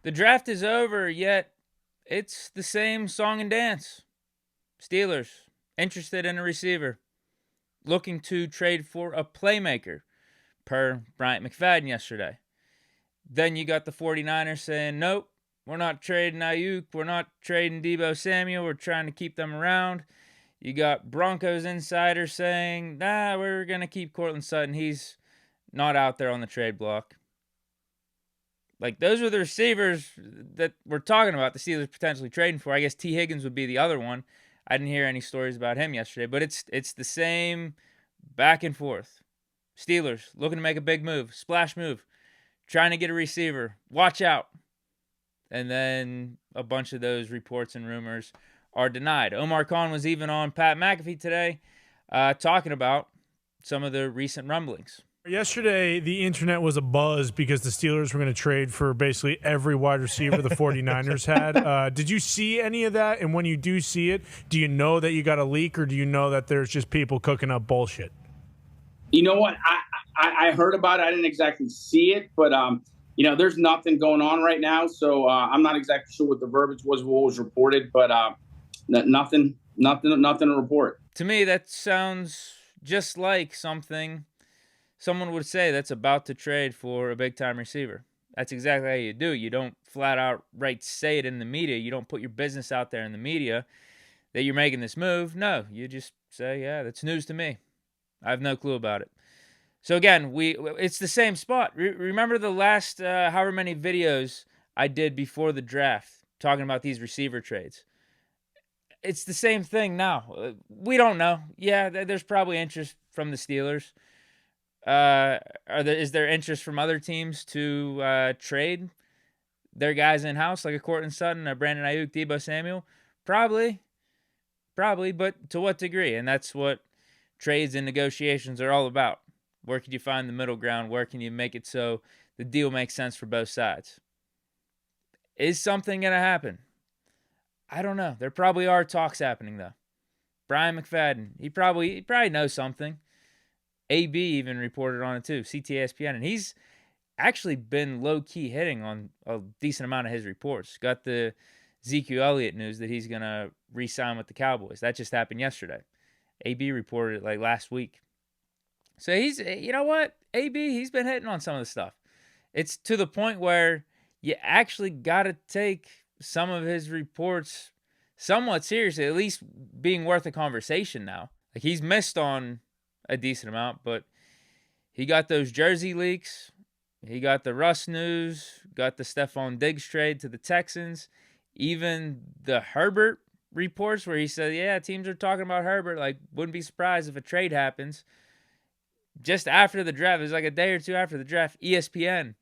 The draft is over, yet it's the same song and dance. Steelers, interested in a receiver, looking to trade for a playmaker, per Bryant McFadden yesterday. Then you got the 49ers saying, nope, we're not trading Aiyuk. We're not trading Deebo Samuel. We're trying to keep them around. You got Broncos insiders saying, nah, we're going to keep Cortland Sutton. He's not out there on the trade block. Like, those were the receivers that we're talking about, the Steelers potentially trading for. I guess T. Higgins would be the other one. I didn't hear any stories about him yesterday, but it's the same back and forth. Steelers looking to make a big move, splash move, trying to get a receiver. Watch out. And then a bunch of those reports and rumors are denied. Omar Khan was even on Pat McAfee today talking about some of the recent rumblings. Yesterday, the internet was abuzz because the Steelers were going to trade for basically every wide receiver the 49ers had. Did you see any of that? And when you do see it, do you know that you got a leak, or do you know that there's just people cooking up bullshit? You know what? I heard about it. I didn't exactly see it, but there's nothing going on right now, so I'm not exactly sure what the verbiage was, what was reported, but nothing to report. To me, that sounds just like something someone would say that's about to trade for a big-time receiver. That's exactly how you do. You don't flat out say it in the media. You don't put your business out there in the media that you're making this move. No, you just say, yeah, that's news to me. I have no clue about it. So again, it's the same spot. Remember the last however many videos I did before the draft talking about these receiver trades? It's the same thing now. We don't know. Yeah, there's probably interest from the Steelers. Is there interest from other teams to trade their guys in-house, like a Cortland Sutton, a Brandon Aiyuk, Deebo Samuel? Probably, but to what degree? And that's what trades and negotiations are all about. Where can you find the middle ground? Where can you make it so the deal makes sense for both sides? Is something going to happen? I don't know. There probably are talks happening, though. Brian McFadden, he probably knows something. AB even reported on it too, CTSPN, and he's actually been low-key hitting on a decent amount of his reports. Got the Zeke Elliott news that he's going to re-sign with the Cowboys. That just happened yesterday. AB reported it like last week. So he's, you know what? AB, he's been hitting on some of the stuff. It's to the point where you actually got to take some of his reports somewhat seriously, at least being worth a conversation now. Like, he's missed on a decent amount, but he got those jersey leaks. He got the Russ news, got the Stephon Diggs trade to the Texans, even the Herbert reports where he said, yeah, teams are talking about Herbert. Like, wouldn't be surprised if a trade happens. Just after the draft, it was like a day or two after the draft, ESPN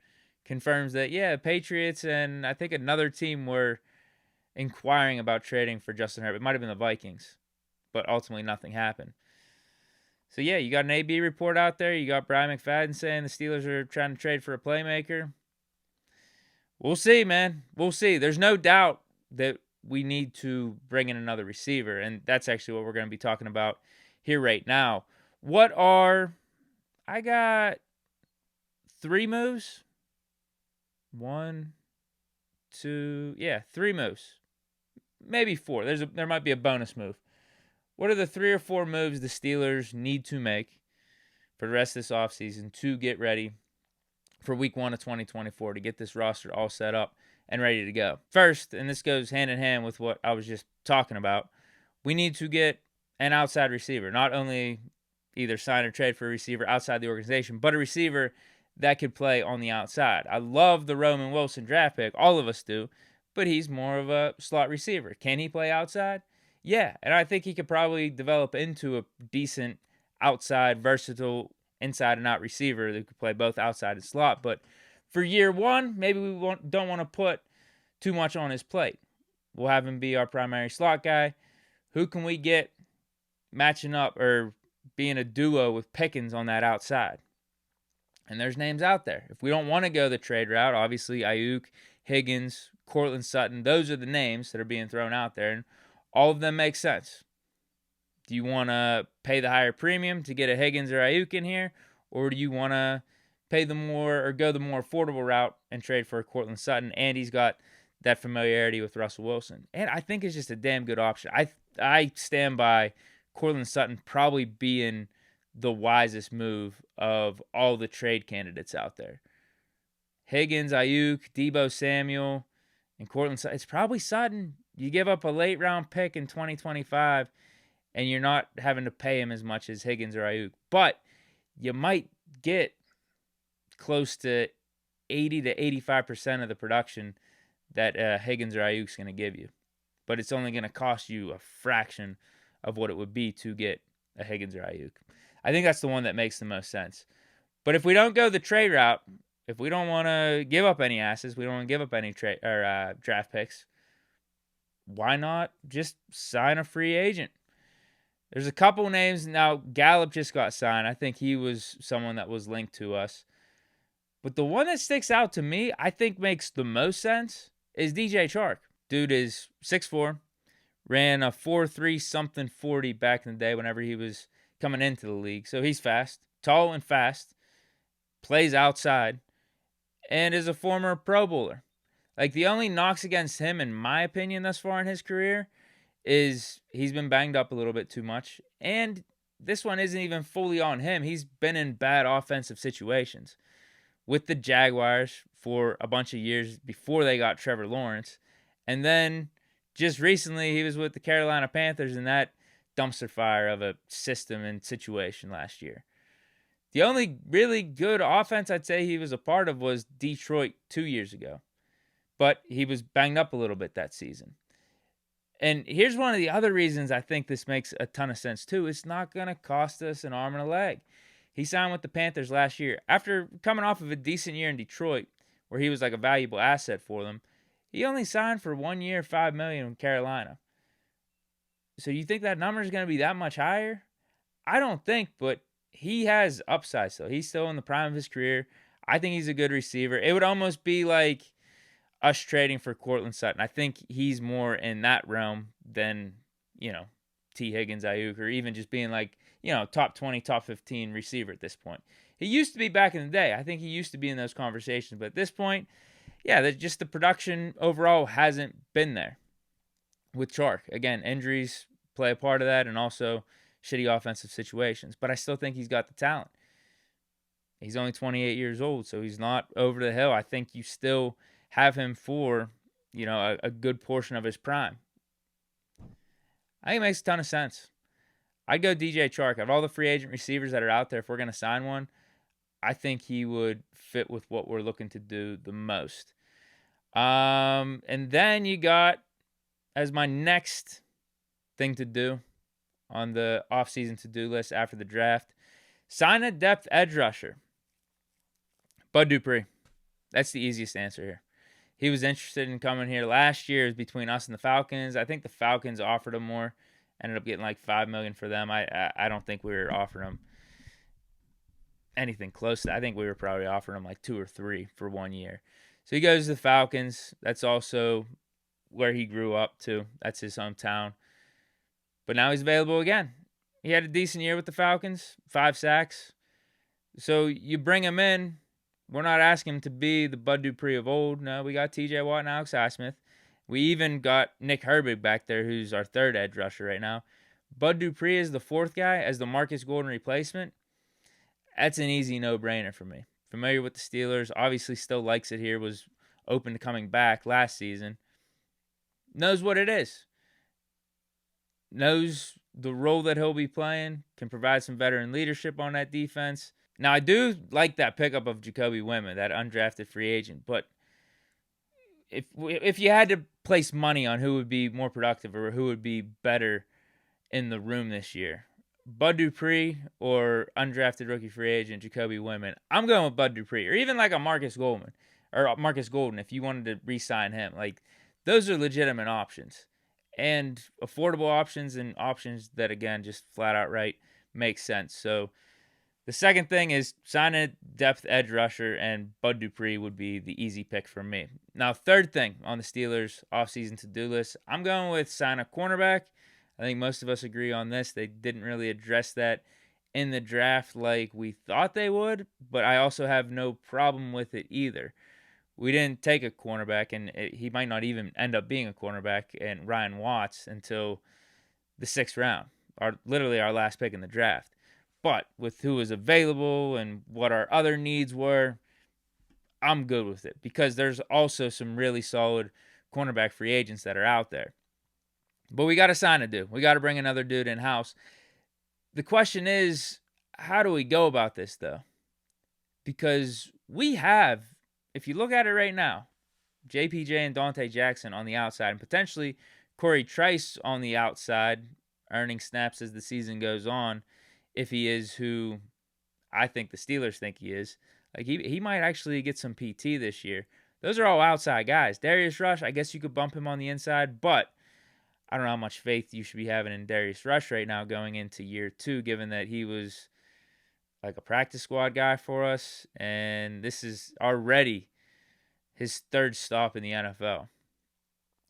confirms that, yeah, Patriots and I think another team were inquiring about trading for Justin Herbert. It might have been the Vikings, but ultimately nothing happened. So, yeah, you got an AB report out there. You got Brian McFadden saying the Steelers are trying to trade for a playmaker. We'll see, man. We'll see. There's no doubt that we need to bring in another receiver, and that's actually what we're going to be talking about here right now. I got 3 moves. 1, 2, 3 moves. Maybe 4. There might be a bonus move. What are the 3 or 4 moves the Steelers need to make for the rest of this offseason to get ready for week 1 of 2024 to get this roster all set up and ready to go? First, and this goes hand in hand with what I was just talking about, we need to get an outside receiver. Not only either sign or trade for a receiver outside the organization, but a receiver that could play on the outside. I love the Roman Wilson draft pick. All of us do. But he's more of a slot receiver. Can he play outside? Yeah. And I think he could probably develop into a decent outside, versatile, inside and out receiver that could play both outside and slot. But for year 1, maybe we don't want to put too much on his plate. We'll have him be our primary slot guy. Who can we get matching up or being a duo with Pickens on that outside? And there's names out there. If we don't want to go the trade route, obviously Aiyuk, Higgins, Cortland Sutton, those are the names that are being thrown out there, and all of them make sense. Do you want to pay the higher premium to get a Higgins or Aiyuk in here, or do you want to pay the more or go the more affordable route and trade for a Cortland Sutton, and he's got that familiarity with Russell Wilson. And I think it's just a damn good option. I stand by Cortland Sutton probably being the wisest move of all the trade candidates out there. Higgins, Aiyuk, Deebo Samuel, and Cortland Sutton. It's probably Sutton. You give up a late round pick in 2025, and you're not having to pay him as much as Higgins or Aiyuk. But you might get close to 80 to 85% of the production that Higgins or Aiyuk's going to give you. But it's only going to cost you a fraction of what it would be to get a Higgins or Aiyuk. I think that's the one that makes the most sense. But if we don't go the trade route, if we don't want to give up any assets, we don't want to give up any draft picks, why not just sign a free agent? There's a couple names. Now, Gallup just got signed. I think he was someone that was linked to us. But the one that sticks out to me, I think makes the most sense, is DJ Chark. Dude is 6'4", ran a 4.3 something 40 back in the day whenever he was coming into the league. So he's fast, tall and fast, plays outside, and is a former Pro Bowler. Like, the only knocks against him, in my opinion, thus far in his career, is he's been banged up a little bit too much. And this one isn't even fully on him. He's been in bad offensive situations with the Jaguars for a bunch of years before they got Trevor Lawrence. And then just recently he was with the Carolina Panthers in that dumpster fire of a system and situation last year. The only really good offense I'd say he was a part of was Detroit 2 years ago. But he was banged up a little bit that season. And here's one of the other reasons I think this makes a ton of sense too. It's not going to cost us an arm and a leg. He signed with the Panthers last year. After coming off of a decent year in Detroit, where he was like a valuable asset for them, he only signed for 1 year, $5 million in Carolina. So you think that number is going to be that much higher? I don't think, but he has upside still. He's still in the prime of his career. I think he's a good receiver. It would almost be like us trading for Cortland Sutton. I think he's more in that realm than, T. Higgins, Aiyuk, or even just being like, top 20, top 15 receiver at this point. He used to be back in the day. I think he used to be in those conversations. But at this point, just the production overall hasn't been there with Chark. Again, injuries play a part of that, and also shitty offensive situations. But I still think he's got the talent. He's only 28 years old, so he's not over the hill. I think you still have him for, a good portion of his prime. I think it makes a ton of sense. I'd go DJ Chark. Of all the free agent receivers that are out there, if we're going to sign one, I think he would fit with what we're looking to do the most. And then you got, as my next thing to do on the offseason to-do list after the draft, sign a depth edge rusher. Bud Dupri. That's the easiest answer here. He was interested in coming here last year. It was between us and the Falcons. I think the Falcons offered him more. Ended up getting like $5 million for them. I don't think we were offering him anything close to that. I think we were probably offering him like 2 or 3 for 1 year. So he goes to the Falcons. That's also where he grew up too. That's his hometown. But now he's available again. He had a decent year with the Falcons, 5 sacks. So you bring him in. We're not asking him to be the Bud Dupri of old. No, we got TJ Watt and Alex Highsmith. We even got Nick Herbig back there, who's our third edge rusher right now. Bud Dupri is the 4th guy as the Marcus Golden replacement. That's an easy no-brainer for me. Familiar with the Steelers. Obviously still likes it here. Was open to coming back last season. Knows what it is. Knows the role that he'll be playing. Can provide some veteran leadership on that defense. Now, I do like that pickup of Jacoby Wimmer, that undrafted free agent. But if you had to place money on who would be more productive or who would be better in the room this year, Bud Dupri or undrafted rookie free agent Jacoby Wimmer, I'm going with Bud Dupri. Or even like a Marcus Golden if you wanted to re-sign him. Like, those are legitimate options. And affordable options and options that, again, just flat out right make sense. So the second thing is sign a depth edge rusher, and Bud Dupri would be the easy pick for me. Now, third thing on the Steelers' offseason to-do list, I'm going with sign a cornerback. I think most of us agree on this. They didn't really address that in the draft like we thought they would, but I also have no problem with it either. We didn't take a cornerback, and he might not even end up being a cornerback, and Ryan Watts until the 6th round, literally our last pick in the draft. But with who was available and what our other needs were, I'm good with it because there's also some really solid cornerback free agents that are out there. But we got to sign a dude. We got to bring another dude in-house. The question is, how do we go about this, though? Because we have, if you look at it right now, JPJ and Dante Jackson on the outside, and potentially Corey Trice on the outside, earning snaps as the season goes on, if he is who I think the Steelers think he is. Like he might actually get some PT this year. Those are all outside guys. Darius Rush, I guess you could bump him on the inside, but I don't know how much faith you should be having in Darius Rush right now going into year 2, given that he was like a practice squad guy for us, and this is already his 3rd stop in the NFL.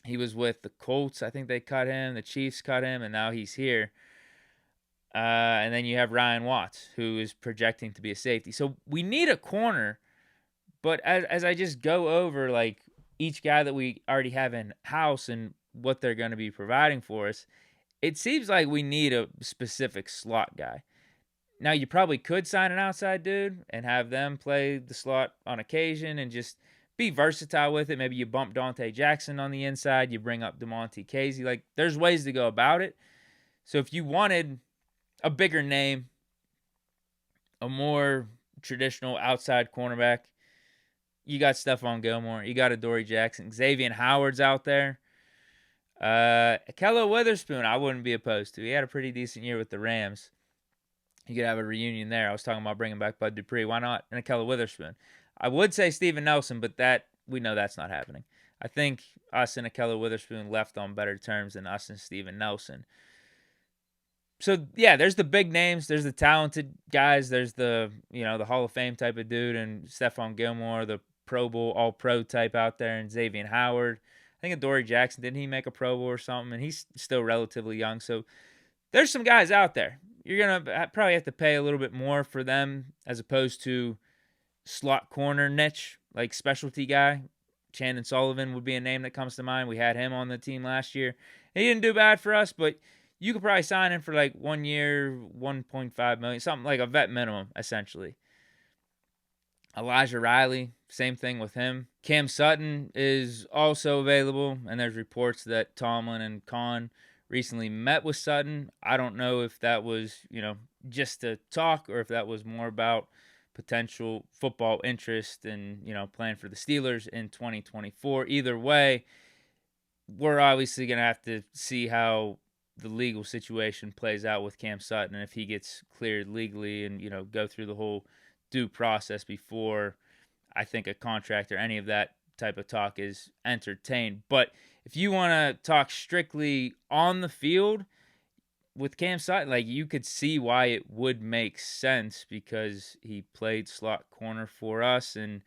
He was with the Colts. I think they cut him. The Chiefs cut him, and now he's here. And then you have Ryan Watts, who is projecting to be a safety. So we need a corner, but as I just go over like each guy that we already have in house and what they're going to be providing for us, it seems like we need a specific slot guy. Now, you probably could sign an outside dude and have them play the slot on occasion and just be versatile with it. Maybe you bump Dante Jackson on the inside. You bring up DeMonte Casey. Like, there's ways to go about it. So if you wanted a bigger name, a more traditional outside cornerback, you got Stephon Gilmore. You got Adoree Jackson. Xavier Howard's out there. Akello Witherspoon, I wouldn't be opposed to. He had a pretty decent year with the Rams. You could have a reunion there. I was talking about bringing back Bud Dupri. Why not an Akello Witherspoon? I would say Steven Nelson, but we know that's not happening. I think us and Akello Witherspoon left on better terms than us and Steven Nelson. So, yeah, there's the big names. There's the talented guys. There's the Hall of Fame type of dude, and Stephon Gilmore, the Pro Bowl, all-pro type out there, and Xavier Howard. I think Adoree Jackson, didn't he make a Pro Bowl or something? And he's still relatively young. So there's some guys out there. You're going to probably have to pay a little bit more for them as opposed to slot corner niche, like specialty guy. Chandon Sullivan would be a name that comes to mind. We had him on the team last year. He didn't do bad for us, but you could probably sign him for like 1 year, $1.5 million, something like a vet minimum, essentially. Elijah Riley, same thing with him. Cam Sutton is also available, and there's reports that Tomlin and Kahn recently met with Sutton. I don't know if that was, just to talk or if that was more about potential football interest and, playing for the Steelers in 2024. Either way, we're obviously going to have to see how the legal situation plays out with Cam Sutton and if he gets cleared legally and, go through the whole due process before I think a contract or any of that type of talk is entertained. But if you want to talk strictly on the field with Cam Sutton, like you could see why it would make sense because he played slot corner for us and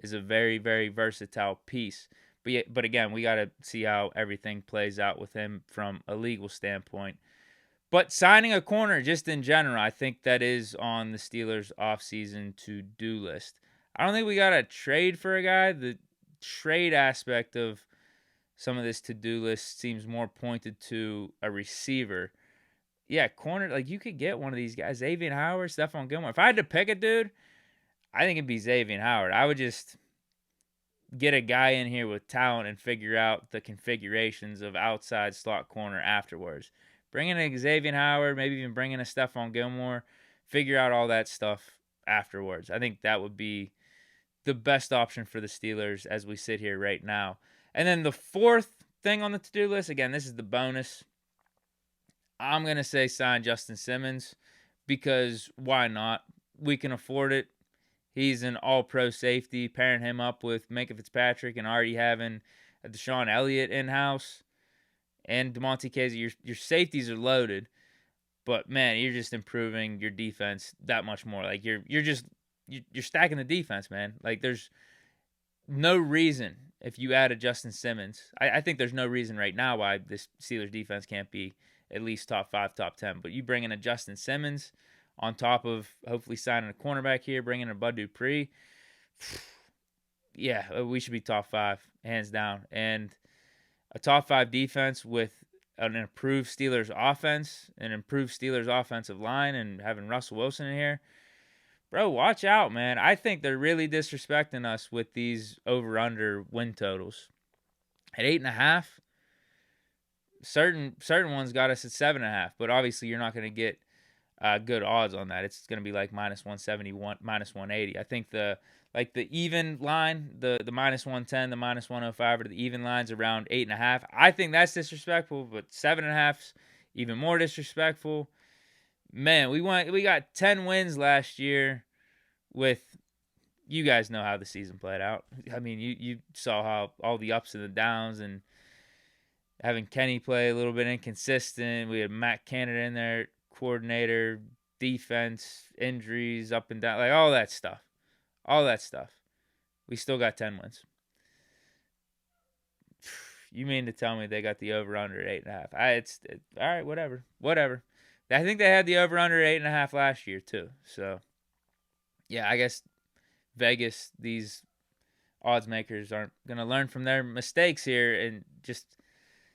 is a very, very versatile piece. But again, we got to see how everything plays out with him from a legal standpoint. But signing a corner, just in general, I think that is on the Steelers' offseason to-do list. I don't think we got to trade for a guy. The trade aspect of some of this to-do list seems more pointed to a receiver. Yeah, corner, like you could get one of these guys, Xavier Howard, Stephon Gilmore. If I had to pick a dude, I think it'd be Xavier Howard. I would just get a guy in here with talent and figure out the configurations of outside slot corner afterwards. Bring in a Xavier Howard, maybe even bring in a Stephon Gilmore, figure out all that stuff afterwards. I think that would be the best option for the Steelers as we sit here right now. And then the fourth thing on the to-do list, again, this is the bonus. I'm going to say sign Justin Simmons because why not? We can afford it. He's an all-pro safety. Pairing him up with Minkah Fitzpatrick and already having a Deshaun Elliott in-house and DeMonte Casey, your safeties are loaded. But, man, you're just improving your defense that much more. Like, you're stacking the defense, man. Like, there's no reason if you add a Justin Simmons. I think there's no reason right now why this Steelers defense can't be at least top 5, top 10. But you bring in a Justin Simmons on top of hopefully signing a cornerback here, bringing in a Bud Dupri. Yeah, we should be top 5, hands down. And a top 5 defense with an improved Steelers offense, an improved Steelers offensive line, and having Russell Wilson in here. Bro, watch out, man. I think they're really disrespecting us with these over-under win totals. At 8.5, certain ones got us at 7.5, but obviously you're not going to get good odds on that. It's going to be like minus 171, minus 180. I think the even line, the minus 110, the minus 105, or the even lines around 8.5. I think that's disrespectful, but 7.5's even more disrespectful. Man, we got 10 wins last year with, you guys know how the season played out. I mean, you saw how all the ups and the downs, and having Kenny play a little bit inconsistent. We had Matt Canada in there, coordinator, defense, injuries, up and down, like all that stuff. All that stuff. We still got 10 wins. You mean to tell me they got the over-under at 8.5? All right, whatever. I think they had the over-under at 8.5 last year too. So, yeah, I guess Vegas, these odds makers aren't going to learn from their mistakes here, and just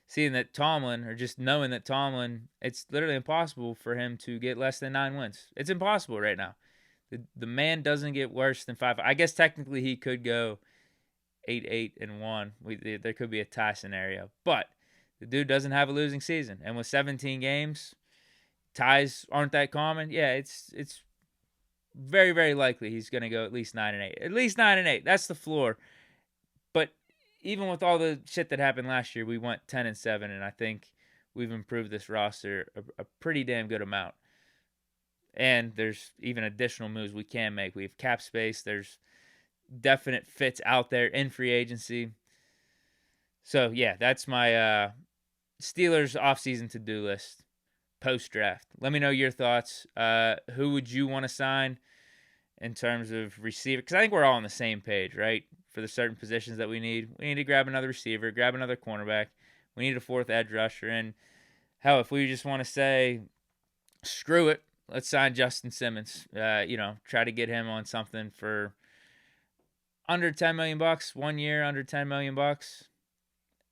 seeing that Tomlin, or just knowing that Tomlin, it's literally impossible for him to get less than 9 wins. It's impossible right now. The man doesn't get worse than 5. I guess technically he could go 8-1. There could be a tie scenario, but the dude doesn't have a losing season. And with 17 games, ties aren't that common. Yeah, it's very, very likely he's going to go at least 9-8. At least 9-8. That's the floor. But even with all the shit that happened last year, we went 10-7, and I think we've improved this roster a pretty damn good amount. And there's even additional moves we can make. We have cap space. There's definite fits out there in free agency. So, yeah, that's my Steelers offseason to-do list post-draft. Let me know your thoughts. Who would you want to sign in terms of receiver? Because I think we're all on the same page, right? For the certain positions that we need. We need to grab another receiver, grab another cornerback. We need a 4th edge rusher. And, hell, if we just want to say, screw it, let's sign Justin Simmons. Try to get him on something for under $10 million, 1 year, under $10 million.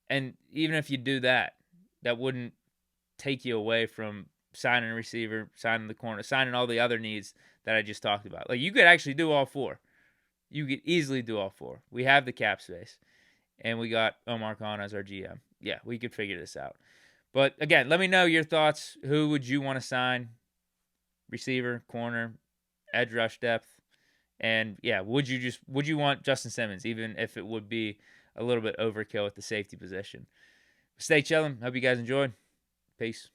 And even if you do that, that wouldn't take you away from signing a receiver, signing the corner, signing all the other needs that I just talked about. Like, you could actually do all 4. You could easily do all 4. We have the cap space, and we got Omar Khan as our GM. Yeah, we could figure this out. But again, let me know your thoughts. Who would you want to sign? Receiver, corner, edge rush depth. And yeah, would you want Justin Simmons, even if it would be a little bit overkill at the safety position? Stay chilling. Hope you guys enjoyed. Peace.